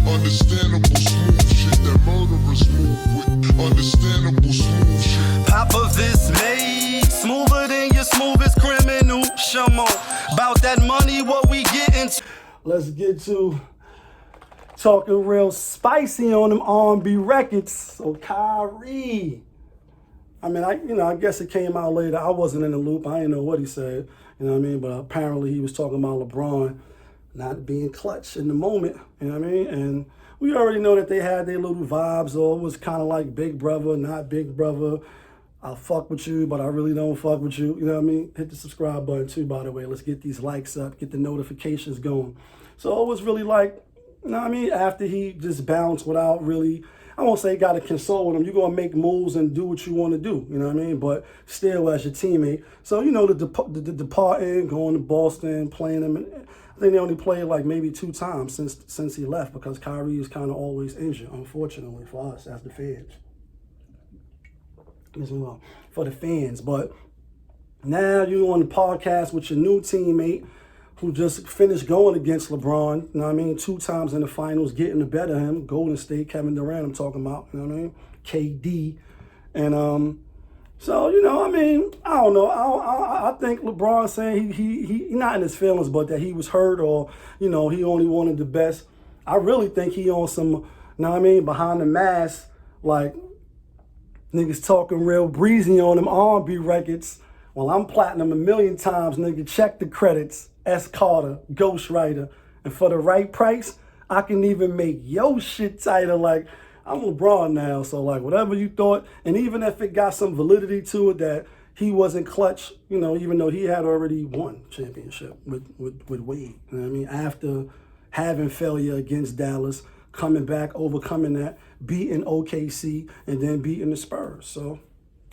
Understandable smooth shit. That murderers move with. Understandable smooth shit. Popovich made smoother than your smoothest criminal. Shamo, about that money, what we getting? Let's get to talking real spicy on them R&B records. So Kyrie, I mean, I guess it came out later. I wasn't in the loop. I didn't know what he said. You know what I mean? But apparently he was talking about LeBron not being clutch in the moment. You know what I mean? And we already know that they had their little vibes, or it was kind of like big brother, not big brother. I'll fuck with you, but I really don't fuck with you. You know what I mean? Hit the subscribe button too, by the way. Let's get these likes up, get the notifications going. So it was really like, you know what I mean? After he just bounced without really, I won't say got to console with him. You're going to make moves and do what you want to do. You know what I mean? But still as your teammate. So, you know, the departing, going to Boston, playing him. I think they only played like maybe 2 times since he left, because Kyrie is kind of always injured, unfortunately, for us as the fans. For the fans. But now you're on the podcast with your new teammate who just finished going against LeBron, you know what I mean, 2 times in the finals, getting the better of him. Golden State, Kevin Durant, I'm talking about, you know what I mean? KD. And so, you know, I mean, I don't know. I think LeBron saying he not in his feelings, but that he was hurt, or, you know, he only wanted the best. I really think he on some, you know what I mean, behind the mask, like, niggas talking real breezy on them R&B records. Well, I'm platinum 1,000,000 times, nigga. Check the credits. S. Carter, ghostwriter. And for the right price, I can even make yo shit tighter. Like, I'm LeBron now, so like whatever you thought, and even if it got some validity to it that he wasn't clutch, you know, even though he had already won championship with Wade. You know what I mean? After having failure against Dallas, coming back, overcoming that, beating OKC, and then beating the Spurs. So,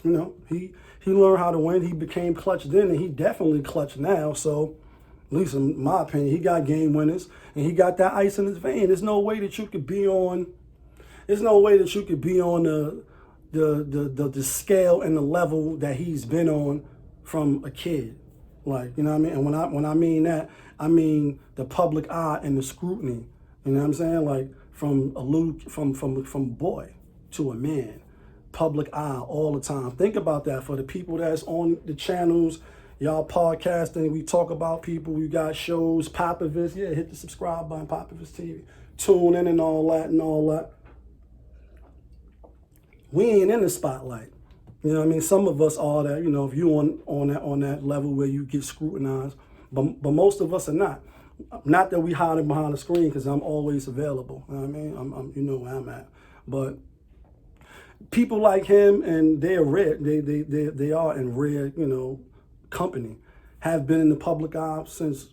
you know, he learned how to win. He became clutch then, and he definitely clutch now. So, at least in my opinion, he got game winners, and he got that ice in his vein. There's no way that you could be on. There's no way that you could be on the scale and the level that he's been on from a kid. Like, you know what I mean? And when I mean that, I mean the public eye and the scrutiny. You know what I'm saying? Like, from a boy to a man, public eye all the time. Think about that for the people that's on the channels, y'all podcasting. We talk about people. We got shows, Popovich. Yeah, hit the subscribe button, Popovich TV. Tune in and all that. We ain't in the spotlight. You know what I mean? Some of us are that, you know, if you on that level where you get scrutinized, but most of us are not. Not that we hiding behind the screen, because I'm always available. You know what I mean? I'm you know where I'm at. But people like him, and they're rare. They are in rare, you know, company. Have been in the public eye since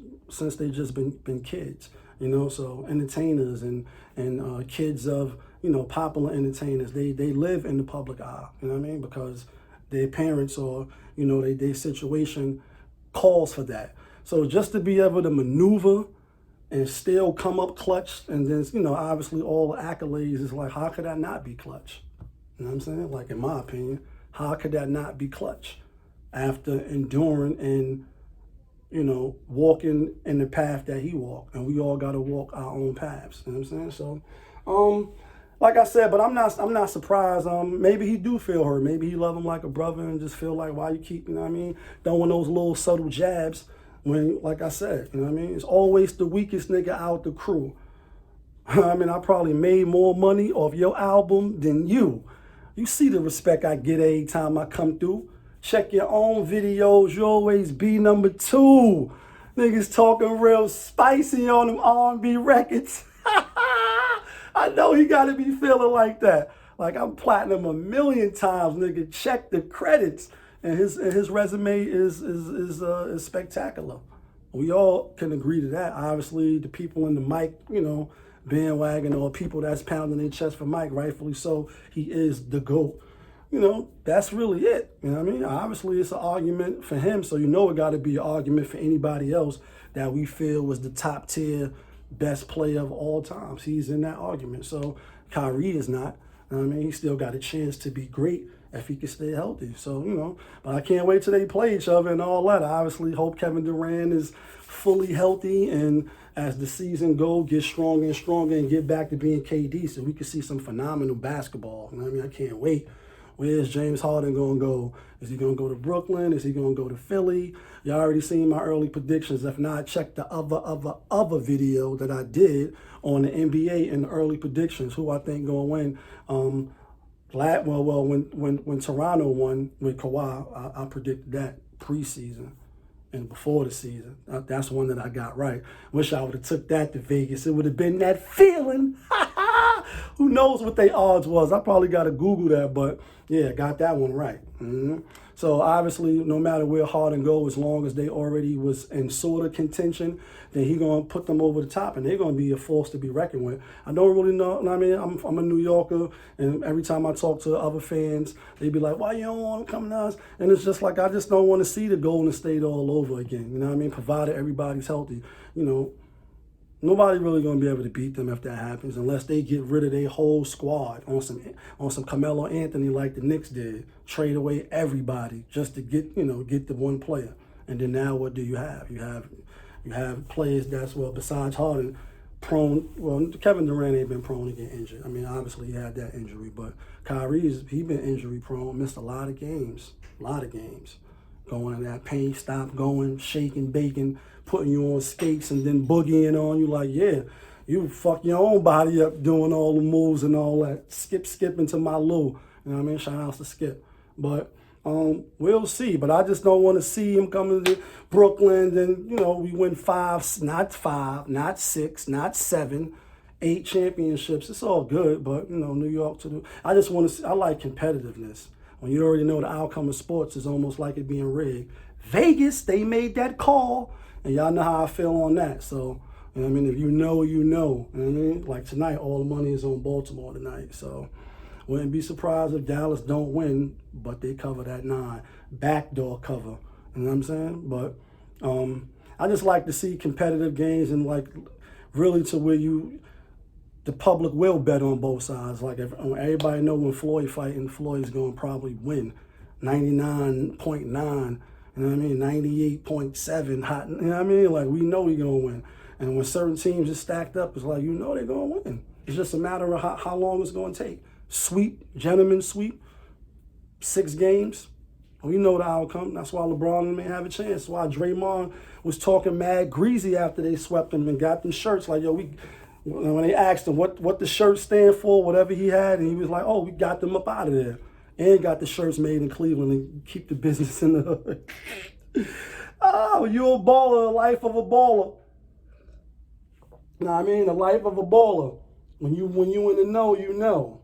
they just been kids. You know, so entertainers and kids of, you know, popular entertainers, they live in the public eye, you know what I mean? Because their parents or, you know, their situation calls for that. So just to be able to maneuver and still come up clutch, and then, you know, obviously all the accolades, is like, how could that not be clutch? You know what I'm saying? Like, in my opinion, how could that not be clutch after enduring and, you know, walking in the path that he walked? And we all got to walk our own paths, you know what I'm saying? So, like I said, but I'm not surprised. Maybe he do feel hurt. Maybe he love him like a brother and just feel like, why you keep, you know what I mean, throwing those little subtle jabs when, like I said, you know what I mean, it's always the weakest nigga out the crew. I mean, I probably made more money off your album than you. You see the respect I get every time I come through. Check your own videos. You always be number 2. Niggas talking real spicy on them R&B records. I know he got to be feeling like that. Like, I'm platinum 1,000,000 times, nigga. Check the credits, and his resume is spectacular. We all can agree to that. Obviously, the people in the mic, you know, bandwagon, or people that's pounding their chest for Mike, rightfully so. He is the GOAT. You know, that's really it. You know what I mean? Obviously, it's an argument for him, so you know it got to be an argument for anybody else that we feel was the top tier best player of all times. He's in that argument. So Kyrie is not. I mean, he still got a chance to be great if he can stay healthy. So, you know, but I can't wait till they play each other and all that. I obviously hope Kevin Durant is fully healthy and as the season goes, get stronger and stronger and get back to being KD so we can see some phenomenal basketball. You know what I mean? I can't wait. Where's James Harden going to go? Is he going to go to Brooklyn? Is he going to go to Philly? Y'all already seen my early predictions. If not, check the other video that I did on the NBA and the early predictions, who I think going to win. When Toronto won with Kawhi, I predicted that preseason and before the season. That's one that I got right. Wish I would have took that to Vegas. It would have been that feeling. Who knows what their odds was? I probably got to Google that, but yeah, got that one right. So obviously, no matter where Harden go, as long as they already was in sort of contention, then he gonna put them over the top, and they're gonna be a force to be reckoned with. I don't really know. I mean, I'm a New Yorker, and every time I talk to other fans, they be like, "Why you don't want to come to us?" And it's just like I just don't want to see the Golden State all over again. You know what I mean? Provided everybody's healthy, you know. Nobody really gonna be able to beat them if that happens, unless they get rid of their whole squad on some Carmelo Anthony like the Knicks did, trade away everybody just to get the one player. And then now what do you have? You have players that's, well, besides Harden, prone. Well, Kevin Durant ain't been prone to get injured. I mean, obviously he had that injury, but Kyrie he been injury prone, missed a lot of games, going in that pain, stop going, shaking, baking, putting you on skates and then boogieing on you like, yeah, you fuck your own body up doing all the moves and all that. Skip into my Lou. You know what I mean? Shout out to Skip. But we'll see. But I just don't want to see him coming to Brooklyn and, we win not 6, not 7, 8 championships. It's all good, but, New York I just want to see, I like competitiveness. When you already know the outcome of sports is almost like it being rigged. Vegas, they made that call. And y'all know how I feel on that. So, you know what I mean? If you know, you know. You know what I mean? Like tonight, all the money is on Baltimore tonight. So, wouldn't be surprised if Dallas don't win, but they cover that 9. Backdoor cover. You know what I'm saying? But I just like to see competitive games and like really to where the public will bet on both sides. Like everybody know when Floyd fighting, Floyd's going to probably win 99.9. You know what I mean? 98.7 hot. You know what I mean? Like, we know we're going to win. And when certain teams are stacked up, it's like, they're going to win. It's just a matter of how long it's going to take. Gentlemen sweep, 6 games. We know the outcome. That's why LeBron may have a chance. That's why Draymond was talking mad greasy after they swept him and got them shirts. Like, when they asked him what the shirts stand for, whatever he had, and he was like, we got them up out of there. And got the shirts made in Cleveland and keep the business in the hood. You're a baller, the life of a baller. Know what I mean? The life of a baller. When you in the know, you know.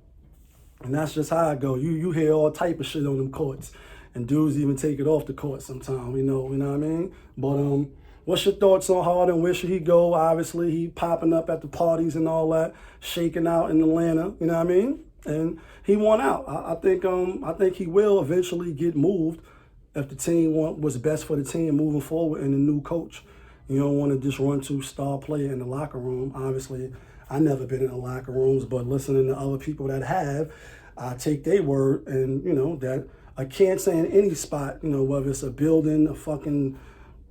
And that's just how I go. You hear all type of shit on them courts. And dudes even take it off the court sometimes, you know what I mean? But what's your thoughts on Harden? Where should he go? Obviously, he popping up at the parties and all that, shaking out in Atlanta, you know what I mean? And he won out. I think he will eventually get moved if the team was best for the team moving forward and the new coach. You don't want to just run to star player in the locker room. Obviously, I never been in the locker rooms, but listening to other people that have, I take their word and, that I can't say in any spot, whether it's a building, a fucking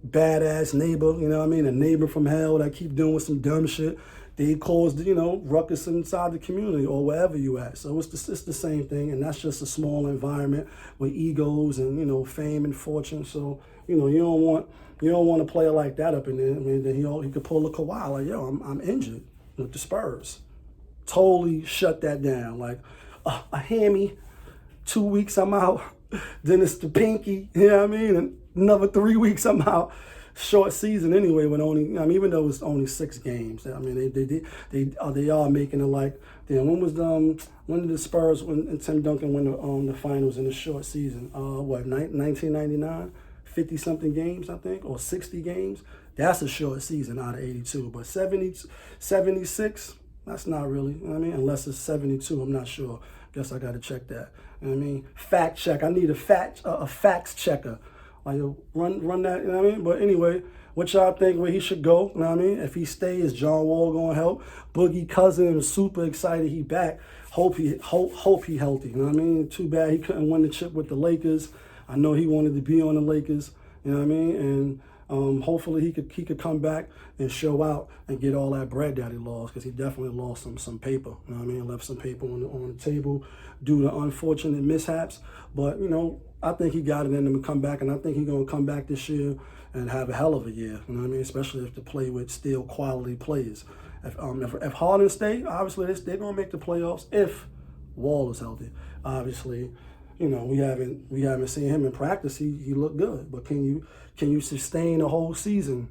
badass neighbor, you know what I mean, a neighbor from hell that keep doing some dumb shit. They caused, ruckus inside the community or wherever you at. So it's the same thing, and that's just a small environment with egos and, fame and fortune. So, you don't want a player like that up in there. I mean, then he could pull a Kawhi, like, I'm injured with the Spurs. Totally shut that down. Like, a hammy, 2 weeks I'm out. Then it's the pinky, you know what I mean? And another 3 weeks I'm out. Short season anyway, even though it's only 6 games. I mean, they are making it like, when did the Spurs and Tim Duncan win the finals in a short season? 1999? 50-something games, I think, or 60 games. That's a short season out of 82. But 76, that's not really, you know what I mean? Unless it's 72, I'm not sure. Guess I got to check that. You know what I mean? Fact check. I need a facts checker. Like, run that, you know what I mean? But anyway, What y'all think where he should go? You know what I mean? If he stays, is John Wall gonna help? Boogie Cousin is super excited he back. Hope he healthy. You know what I mean? Too bad he couldn't win the chip with the Lakers. I know he wanted to be on the Lakers. You know what I mean? And hopefully he could come back and show out and get all that bread that he lost, because he definitely lost some paper. You know what I mean? Left some paper on the table due to unfortunate mishaps. But you know, I think he got it in him to come back, and I think he's gonna come back this year and have a hell of a year. You know what I mean? Especially if to play with still quality players. If Harden stay, obviously they're gonna make the playoffs if Wall is healthy. Obviously, you know, we haven't seen him in practice. He looked good, but can you sustain a whole season